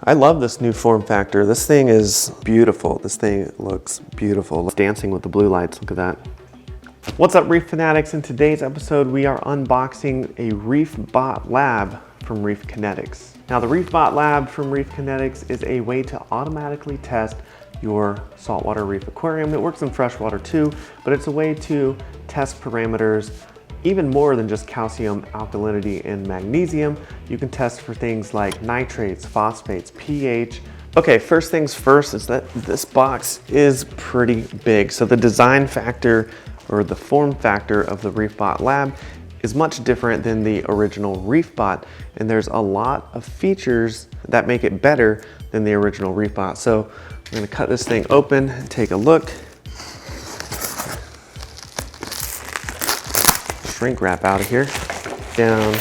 I love this new form factor. This thing is beautiful. This thing looks beautiful. It's dancing with the blue lights, look at that. What's up, Reef Fanatics? In today's episode, we are unboxing a ReefBot Lab from Reef Kinetics. Now, the ReefBot Lab from Reef Kinetics is a way to automatically test your saltwater reef aquarium. It works in freshwater too, but it's a way to test parameters even more than just calcium, alkalinity, and magnesium. You can test for things like nitrates, phosphates, pH. Okay, first things first is that this box is pretty big. So the design factor or the form factor of the ReefBot Lab is much different than the original ReefBot, and there's a lot of features that make it better than the original ReefBot. So I'm gonna cut this thing open and take a look. Shrink wrap out of here. Down,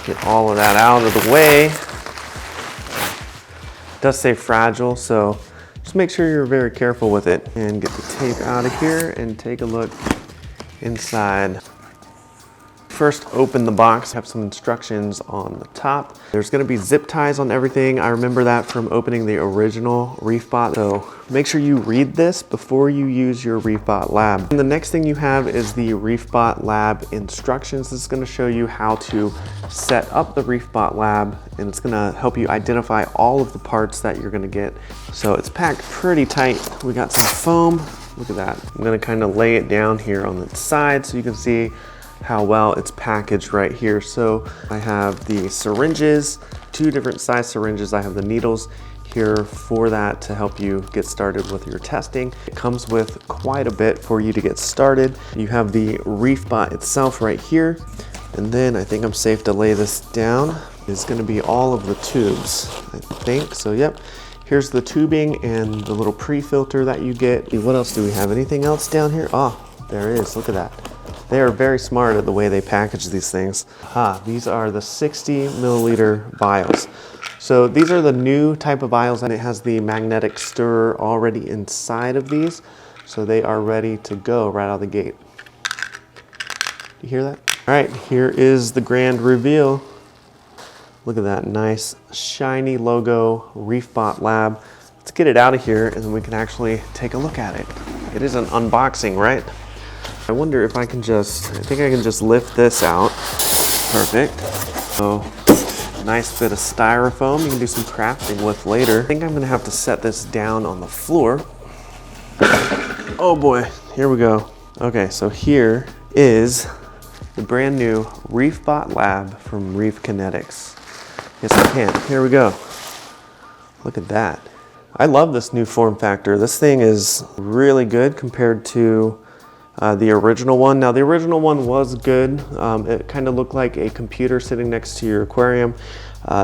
get all of that out of the way. It does say fragile, so just make sure you're very careful with it. And get the tape out of here and take a look inside. First, open the box, have some instructions on the top. There's gonna be zip ties on everything. I remember that from opening the original ReefBot, so make sure you read this before you use your ReefBot Lab. And the next thing you have is the ReefBot Lab instructions. This is gonna show you how to set up the ReefBot Lab, and it's gonna help you identify all of the parts that you're gonna get. So it's packed pretty tight. We got some foam, look at that. I'm gonna kind of lay it down here on the side so you can see how well it's packaged right here. So I have the syringes, 2 different size syringes. I have the needles here for that to help you get started with your testing. It comes with quite a bit for you to get started. You have the ReefBot itself right here. And then I think I'm safe to lay this down. It's gonna be all of the tubes, I think. So yep, here's the tubing and the little pre-filter that you get. What else do we have? Anything else down here? Oh, there is, look at that. They are very smart at the way they package these things. These are the 60 milliliter vials. So these are the new type of vials, and it has the magnetic stirrer already inside of these. So they are ready to go right out of the gate. You hear that? All right, here is the grand reveal. Look at that nice shiny logo, ReefBot Lab. Let's get it out of here and then we can actually take a look at it. It is an unboxing, right? I wonder if I can I think I can just lift this out. Perfect. So, nice bit of styrofoam you can do some crafting with later. I think I'm gonna have to set this down on the floor. Oh boy, here we go. Okay, so here is the brand new ReefBot Lab from Reef Kinetics. Yes, I can. Here we go. Look at that. I love this new form factor. This thing is really good compared to the original one. Now, the original one was good. It kind of looked like a computer sitting next to your aquarium.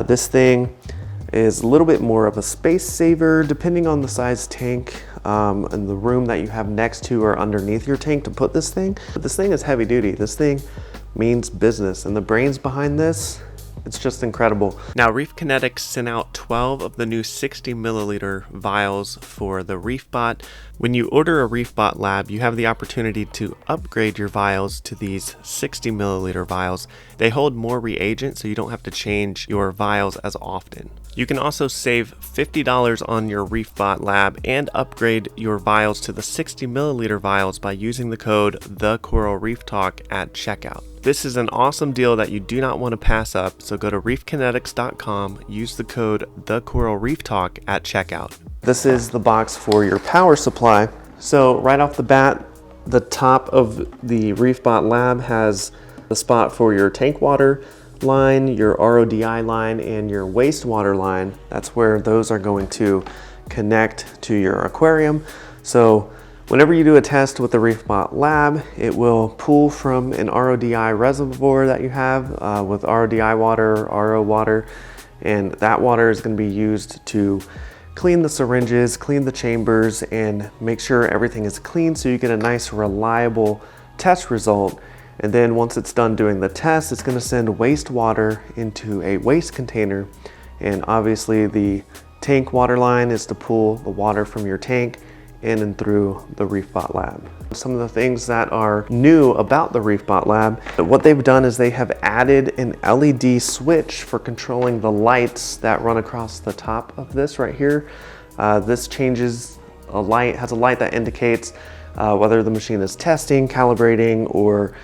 This thing is a little bit more of a space saver, depending on the size tank and the room that you have next to or underneath your tank to put this thing. But this thing is heavy duty. This thing means business, and the brains behind this, it's just incredible. Now, Reef Kinetics sent out 12 of the new 60 milliliter vials for the ReefBot. When you order a ReefBot Lab, you have the opportunity to upgrade your vials to these 60 milliliter vials. They hold more reagent, so you don't have to change your vials as often. You can also save $50 on your ReefBot Lab and upgrade your vials to the 60 milliliter vials by using the code TheCoralReefTalk at checkout. This is an awesome deal that you do not want to pass up, so go to reefkinetics.com, use the code TheCoralReefTalk at checkout. This is the box for your power supply. So right off the bat, the top of the ReefBot Lab has the spot for your tank water line, your RODI line, and your wastewater line. That's where those are going to connect to your aquarium. So whenever you do a test with the ReefBot Lab, it will pull from an RODI reservoir that you have with RODI water, RO water, and that water is going to be used to clean the syringes, clean the chambers, and make sure everything is clean so you get a nice reliable test result. And then once it's done doing the test, it's going to send wastewater into a waste container. And obviously the tank water line is to pull the water from your tank in and through the ReefBot Lab. Some of the things that are new about the ReefBot Lab, what they've done is they have added an LED switch for controlling the lights that run across the top of this right here. This changes a light, has a light that indicates whether the machine is testing, calibrating, or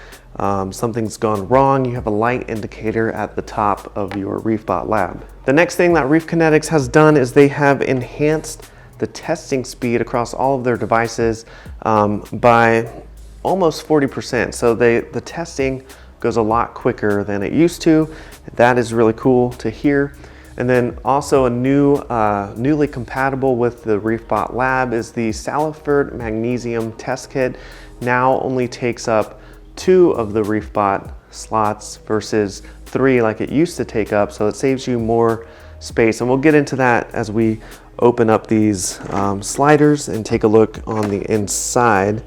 something's gone wrong. You have a light indicator at the top of your ReefBot Lab. The next thing that Reef Kinetics has done is they have enhanced the testing speed across all of their devices by almost 40%. So the testing goes a lot quicker than it used to. That is really cool to hear. And then also a newly compatible with the ReefBot Lab is the salifert magnesium test kit. Now only takes up 2 of the ReefBot slots versus 3 like it used to take up. So it saves you more space. And we'll get into that as we open up these sliders and take a look on the inside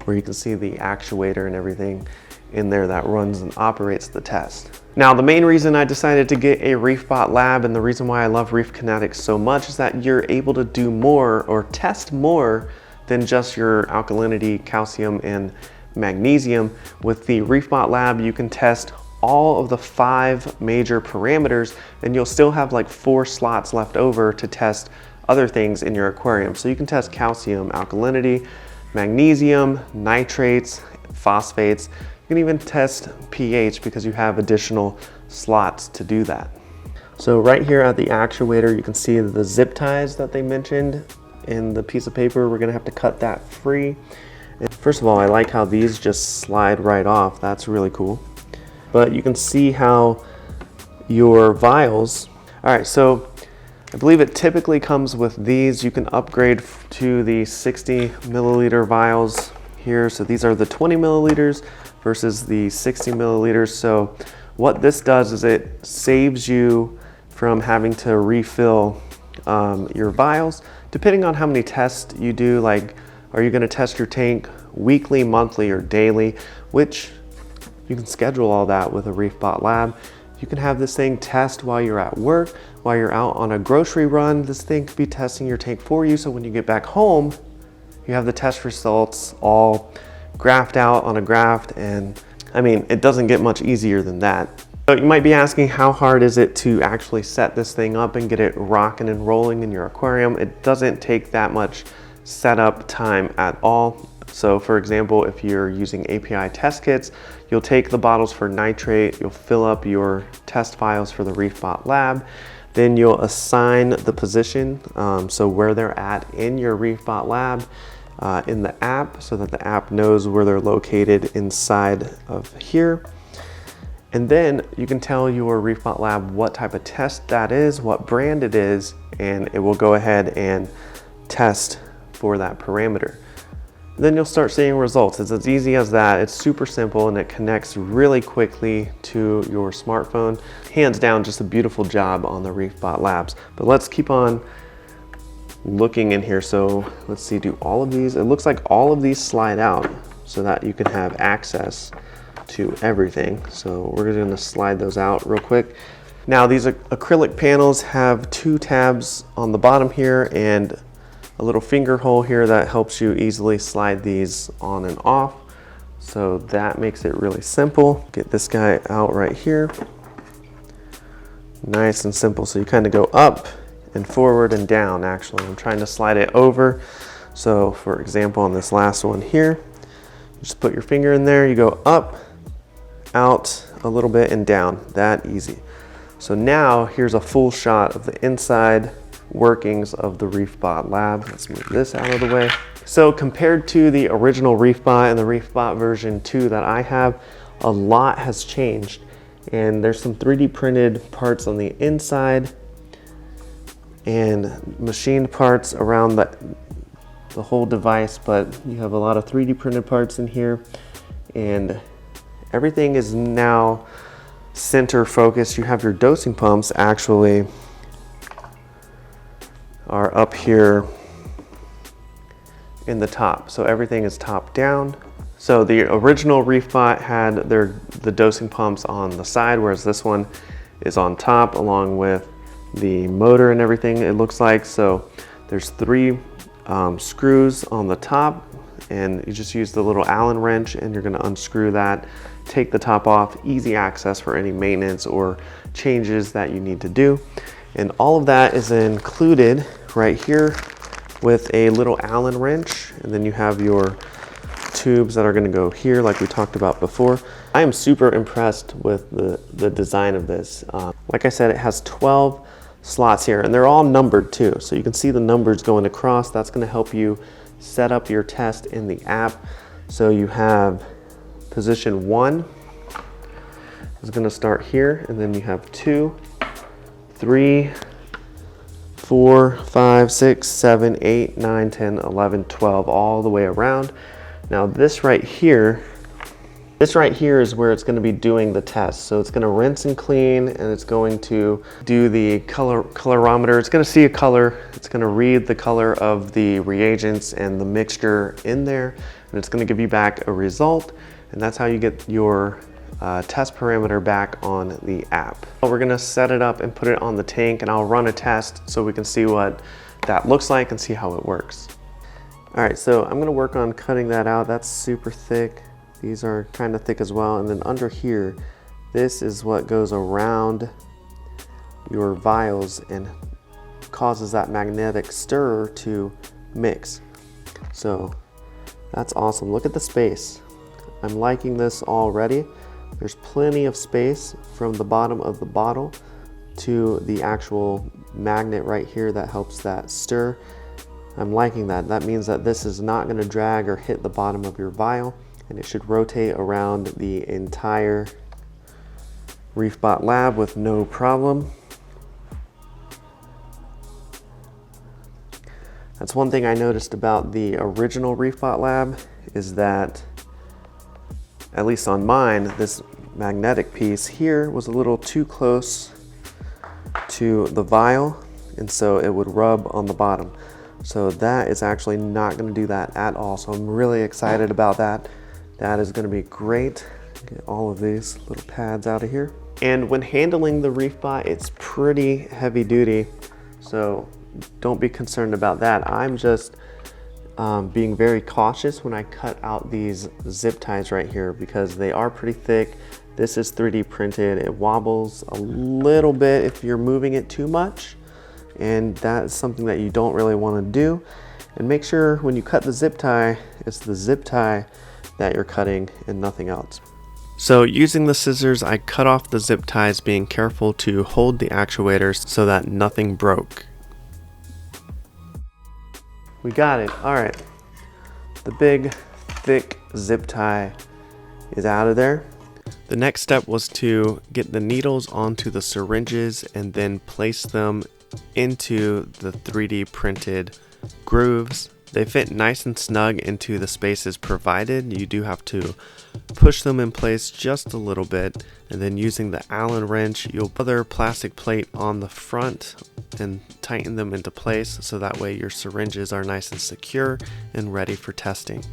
where you can see the actuator and everything in there that runs and operates the test. Now, the main reason I decided to get a ReefBot Lab and the reason why I love Reef Kinetics so much is that you're able to do more or test more than just your alkalinity, calcium, and magnesium. With the ReefBot Lab, you can test all of the 5 major parameters, and you'll still have like 4 slots left over to test other things in your aquarium. So you can test calcium, alkalinity, magnesium, nitrates, phosphates. You can even test pH because you have additional slots to do that. So right here at the actuator, you can see the zip ties that they mentioned in the piece of paper. We're gonna have to cut that free. And first of all, I like how these just slide right off. That's really cool. But you can see how your vials, all right, so I believe it typically comes with these. You can upgrade to the 60 milliliter vials here. So these are the 20 milliliters versus the 60 milliliters. So what this does is it saves you from having to refill your vials. Depending on how many tests you do, like, are you gonna test your tank weekly, monthly, or daily, which you can schedule all that with a ReefBot Lab. You can have this thing test while you're at work, while you're out on a grocery run. This thing could be testing your tank for you, so when you get back home, you have the test results all graphed out on a graph, and I mean, it doesn't get much easier than that. So you might be asking, how hard is it to actually set this thing up and get it rocking and rolling in your aquarium? It doesn't take that much setup time at all. So for example, if you're using API test kits, you'll take the bottles for nitrate, you'll fill up your test files for the ReefBot Lab, then you'll assign the position, so where they're at in your ReefBot Lab in the app, so that the app knows where they're located inside of here. And then you can tell your ReefBot Lab what type of test that is, what brand it is, and it will go ahead and test for that parameter. Then you'll start seeing results. It's as easy as that. It's super simple and it connects really quickly to your smartphone. Hands down, just a beautiful job on the ReefBot Labs. But let's keep on looking in here. So let's see, do all of these, it looks like all of these slide out so that you can have access to everything. So we're gonna slide those out real quick. Now these acrylic panels have 2 tabs on the bottom here and a little finger hole here that helps you easily slide these on and off. So that makes it really simple. Get this guy out right here. Nice and simple. So you kind of go up and forward and down. Actually, I'm trying to slide it over. So for example, on this last one here, you just put your finger in there, you go up, out a little bit and down, that easy. So now here's a full shot of the inside workings of the ReefBot Lab. Let's move this out of the way. So compared to the original ReefBot and the ReefBot version 2 that I have, a lot has changed. And there's some 3D printed parts on the inside and machined parts around the whole device, but you have a lot of 3D printed parts in here, and everything is now center focused. You have your dosing pumps actually are up here in the top. So everything is top down. So the original ReefBot had the dosing pumps on the side, whereas this one is on top along with the motor and everything, it looks like. So there's 3 screws on the top, and you just use the little Allen wrench and you're gonna unscrew that, take the top off, easy access for any maintenance or changes that you need to do. And all of that is included right here with a little Allen wrench, and then you have your tubes that are gonna go here like we talked about before. I am super impressed with the design of this. Like I said, it has 12 slots here, and they're all numbered too. So you can see the numbers going across. That's gonna help you set up your test in the app. So you have position 1 is gonna start here, and then you have 2, 3, 4, 5, 6, 7, 8, 9, 10, 11, 12, all the way around. Now this right here is where it's going to be doing the test. So it's going to rinse and clean, and it's going to do the colorimeter. It's going to see a color. It's going to read the color of the reagents and the mixture in there, and it's going to give you back a result. And that's how you get your test parameter back on the app. We're going to set it up and put it on the tank, and I'll run a test so we can see what that looks like and see how it works. All right, so I'm going to work on cutting that out. That's super thick. These are kind of thick as well. And then under here, this is what goes around your vials and causes that magnetic stirrer to mix. So that's awesome. Look at the space. I'm liking this already. There's plenty of space from the bottom of the bottle to the actual magnet right here that helps that stir. I'm liking that. That means that this is not going to drag or hit the bottom of your vial, and it should rotate around the entire ReefBot Lab with no problem. That's one thing I noticed about the original ReefBot Lab, is that, at least on mine, this magnetic piece here was a little too close to the vial, and so it would rub on the bottom. So that is actually not going to do that at all. So I'm really excited about that. That is going to be great. Get all of these little pads out of here. And when handling the ReefBot, it's pretty heavy duty, so don't be concerned about that. I'm just being very cautious when I cut out these zip ties right here, because they are pretty thick. This is 3D printed. It wobbles a little bit if you're moving it too much, and that is something that you don't really want to do. And make sure when you cut the zip tie, it's the zip tie that you're cutting and nothing else. So using the scissors, I cut off the zip ties, being careful to hold the actuators so that nothing broke. We got it. All right. The big, thick zip tie is out of there. The next step was to get the needles onto the syringes and then place them into the 3D printed grooves. They fit nice and snug into the spaces provided. You do have to push them in place just a little bit, and then using the Allen wrench, you'll put their plastic plate on the front and tighten them into place, so that way your syringes are nice and secure and ready for testing.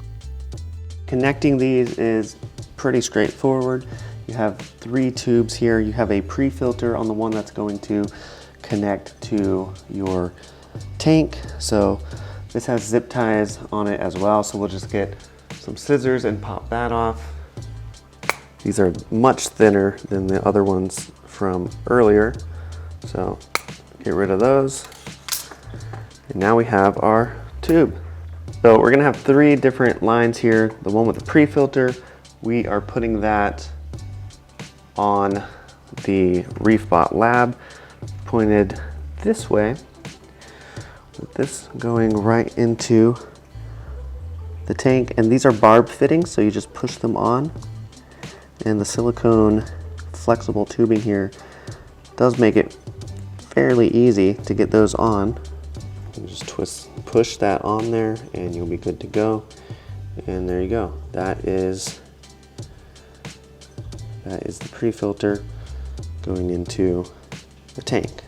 Connecting these is pretty straightforward. You have 3 tubes here. You have a pre-filter on the one that's going to connect to your tank. So this has zip ties on it as well, so we'll just get some scissors and pop that off. These are much thinner than the other ones from earlier, so get rid of those. And now we have our tube. So we're gonna have 3 different lines here. The one with the pre-filter, we are putting that on the ReefBot Lab, pointed this way, with this going right into the tank. And these are barb fittings, so you just push them on, and the silicone flexible tubing here does make it fairly easy to get those on. You just push that on there and you'll be good to go. And there you go. That is the pre-filter going into the tank.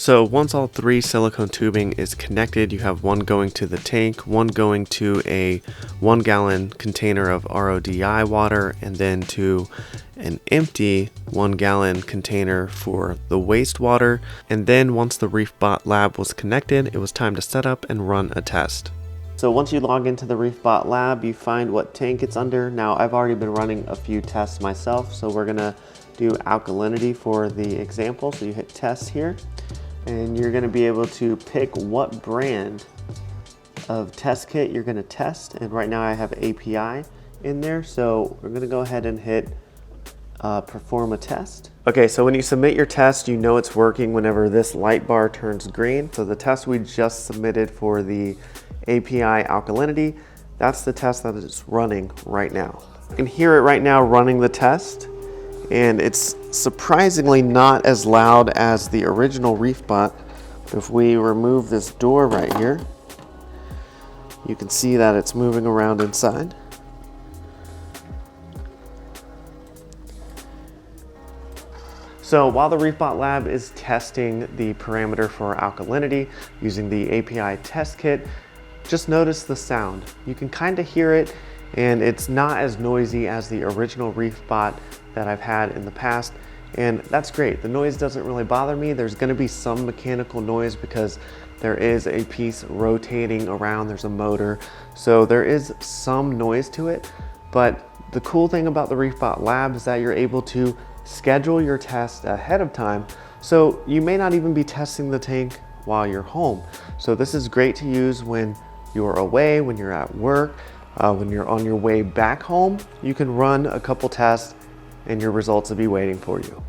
So once all 3 silicone tubing is connected, you have one going to the tank, one going to a 1 gallon container of RODI water, and then to an empty 1 gallon container for the wastewater. And then once the ReefBot Lab was connected, it was time to set up and run a test. So once you log into the ReefBot Lab, you find what tank it's under. Now I've already been running a few tests myself, so we're gonna do alkalinity for the example. So you hit test here, and you're gonna be able to pick what brand of test kit you're gonna test. And right now I have API in there, so we're gonna go ahead and hit perform a test. Okay, so when you submit your test, you know it's working whenever this light bar turns green. So the test we just submitted for the API alkalinity, that's the test that is running right now. You can hear it right now running the test, and it's surprisingly not as loud as the original ReefBot. If we remove this door right here, you can see that it's moving around inside. So while the ReefBot Lab is testing the parameter for alkalinity using the API test kit, just notice the sound. You can kind of hear it, and it's not as noisy as the original ReefBot that I've had in the past, and that's great. The noise doesn't really bother me. There's gonna be some mechanical noise because there is a piece rotating around, there's a motor, so there is some noise to it. But the cool thing about the ReefBot Lab is that you're able to schedule your test ahead of time, so you may not even be testing the tank while you're home. So this is great to use when you're away, when you're at work, when you're on your way back home. You can run a couple tests and your results will be waiting for you.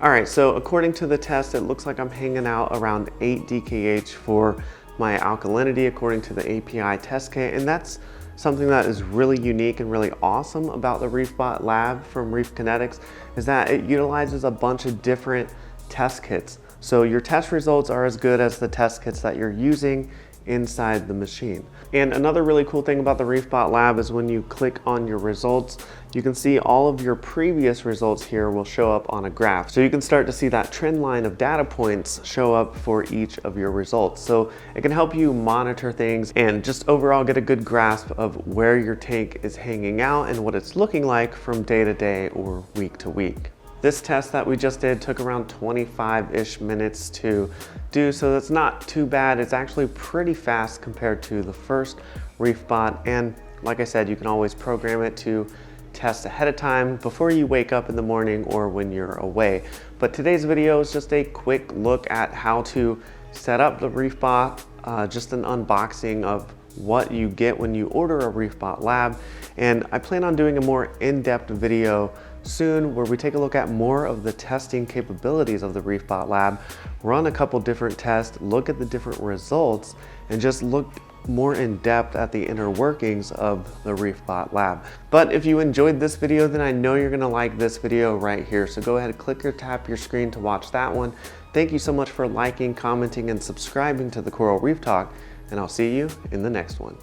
All right, so according to the test, it looks like I'm hanging out around 8 DKH for my alkalinity according to the API test kit, and that's something that is really unique and really awesome about the ReefBot Lab from Reef Kinetics, is that it utilizes a bunch of different test kits. So your test results are as good as the test kits that you're using inside the machine. And another really cool thing about the ReefBot Lab is when you click on your results, you can see all of your previous results here will show up on a graph. So you can start to see that trend line of data points show up for each of your results. So it can help you monitor things and just overall get a good grasp of where your tank is hanging out and what it's looking like from day to day or week to week. This test that we just did took around 25-ish minutes to do, so that's not too bad. It's actually pretty fast compared to the first ReefBot, and like I said, you can always program it to test ahead of time before you wake up in the morning or when you're away. But today's video is just a quick look at how to set up the ReefBot, just an unboxing of what you get when you order a ReefBot Lab, and I plan on doing a more in-depth video soon where we take a look at more of the testing capabilities of the ReefBot Lab, run a couple different tests, look at the different results, and just look more in depth at the inner workings of the ReefBot Lab. But if you enjoyed this video, then I know you're gonna like this video right here. So go ahead and click or tap your screen to watch that one. Thank you so much for liking, commenting, and subscribing to the Coral Reef Talk, and I'll see you in the next one.